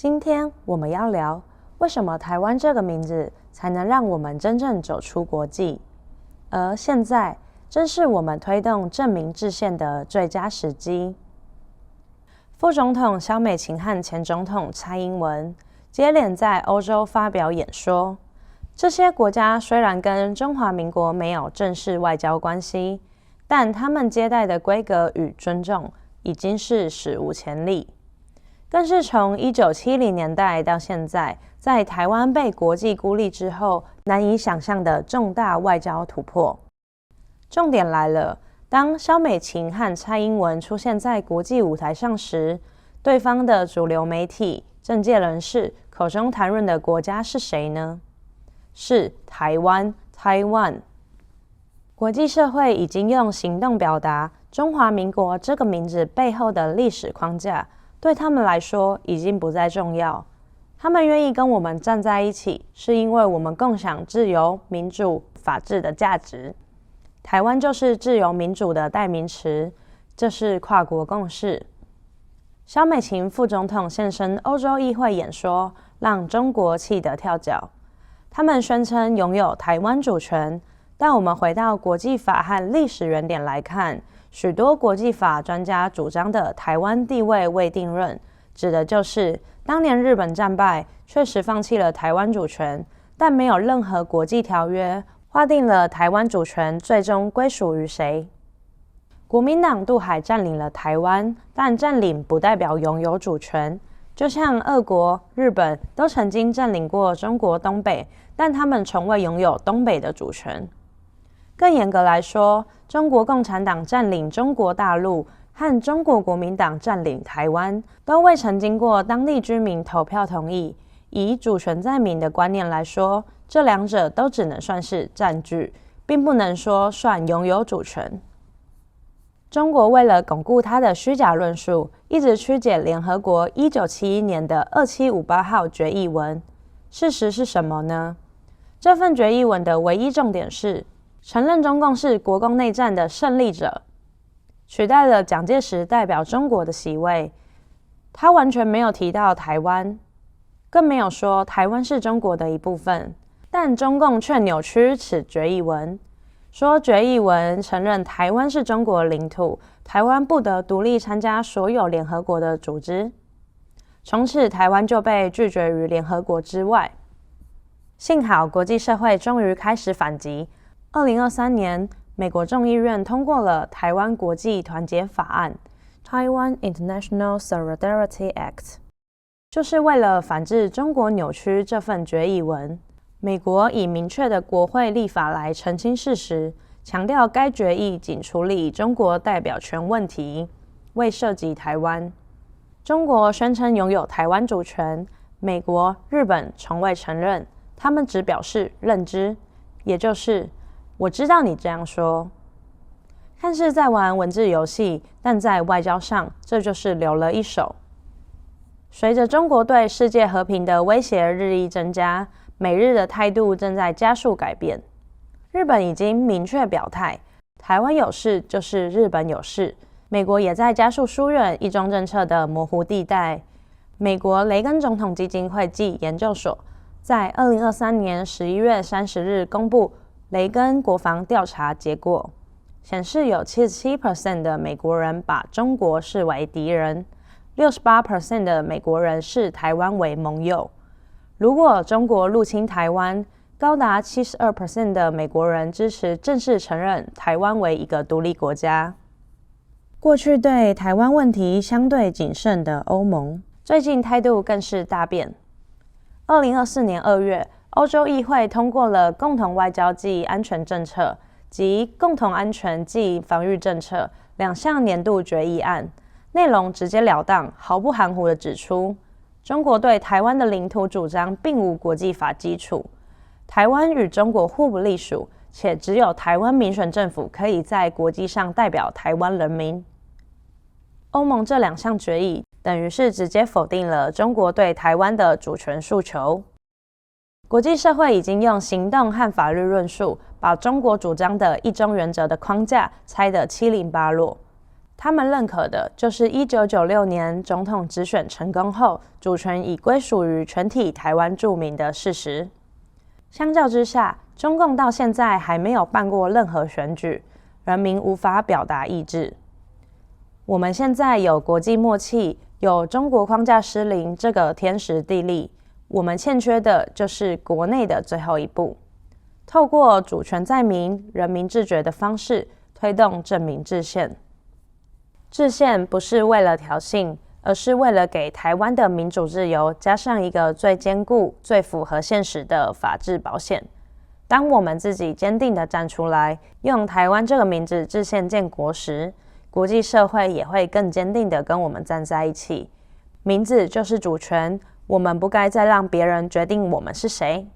今天我们要聊，为什么台湾这个名字才能让我们真正走出国际？而现在正是我们推动正名制宪的最佳时机。副总统萧美琴和前总统蔡英文接连在欧洲发表演说。这些国家虽然跟中华民国没有正式外交关系，但他们接待的规格与尊重已经是史无前例，更是从1970年代到现在，在台湾被国际孤立之后，难以想象的重大外交突破。重点来了，当萧美琴和蔡英文出现在国际舞台上时，对方的主流媒体、政界人士口中谈论的国家是谁呢？是台湾 Taiwan。 国际社会已经用行动表达中华民国这个名字背后的历史框架对他们来说已经不再重要。他们愿意跟我们站在一起，是因为我们共享自由、民主、法治的价值。台湾就是自由民主的代名词，这是跨国共识。萧美琴副总统现身欧洲议会演说，让中国气得跳脚。他们宣称拥有台湾主权，但我们回到国际法和历史原点来看，许多国际法专家主张的台湾地位未定论，指的就是当年日本战败，确实放弃了台湾主权，但没有任何国际条约划定了台湾主权最终归属于谁。国民党渡海占领了台湾，但占领不代表拥有主权。就像俄国、日本都曾经占领过中国东北，但他们从未拥有东北的主权。更严格来说，中国共产党占领中国大陆和中国国民党占领台湾，都未曾经过当地居民投票同意。以主权在民的观念来说，这两者都只能算是占据，并不能说算拥有主权。中国为了巩固他的虚假论述，一直曲解联合国1971年的2758号决议文。事实是什么呢？这份决议文的唯一重点是承认中共是国共内战的胜利者，取代了蒋介石代表中国的席位。他完全没有提到台湾，更没有说台湾是中国的一部分，但中共却扭曲此决议文，说决议文承认台湾是中国领土，台湾不得独立参加所有联合国的组织。从此台湾就被拒绝于联合国之外。幸好国际社会终于开始反击。2023年，美国众议院通过了台湾国际团结法案 Taiwan International Solidarity Act， 就是为了反制中国扭曲这份决议文。美国以明确的国会立法来澄清事实，强调该决议仅处理中国代表权问题，未涉及台湾。中国宣称拥有台湾主权，美国、日本从未承认，他们只表示认知，也就是我知道你这样说。看似在玩文字游戏，但在外交上，这就是留了一手。随着中国对世界和平的威胁日益增加，美日的态度正在加速改变。日本已经明确表态，台湾有事就是日本有事。美国也在加速疏远一中政策的模糊地带。美国雷根总统基金会暨研究所在2023年11月30日公布雷根国防调查结果，显示有 77% 的美国人把中国视为敌人， 68% 的美国人视台湾为盟友。如果中国入侵台湾，高达 72% 的美国人支持正式承认台湾为一个独立国家。过去对台湾问题相对谨慎的欧盟，最近态度更是大变。2024年2月，欧洲议会通过了共同外交暨安全政策及共同安全暨防御政策两项年度决议案，内容直截了当、毫不含糊地指出，中国对台湾的领土主张并无国际法基础，台湾与中国互不隶属，且只有台湾民选政府可以在国际上代表台湾人民。欧盟这两项决议等于是直接否定了中国对台湾的主权诉求。国际社会已经用行动和法律论述，把中国主张的一中原则的框架拆得七零八落。他们认可的就是1996年总统直选成功后，主权已归属于全体台湾住民的事实。相较之下，中共到现在还没有办过任何选举，人民无法表达意志。我们现在有国际默契，有中国框架失灵这个天时地利，我们欠缺的就是国内的最后一步，透过主权在民、人民自决的方式推动正名制宪。制宪不是为了挑衅，而是为了给台湾的民主自由加上一个最坚固、最符合现实的法治保险。当我们自己坚定地站出来，用台湾这个名字制宪建国时，国际社会也会更坚定地跟我们站在一起。名字就是主权，我们不该再让别人决定我们是谁。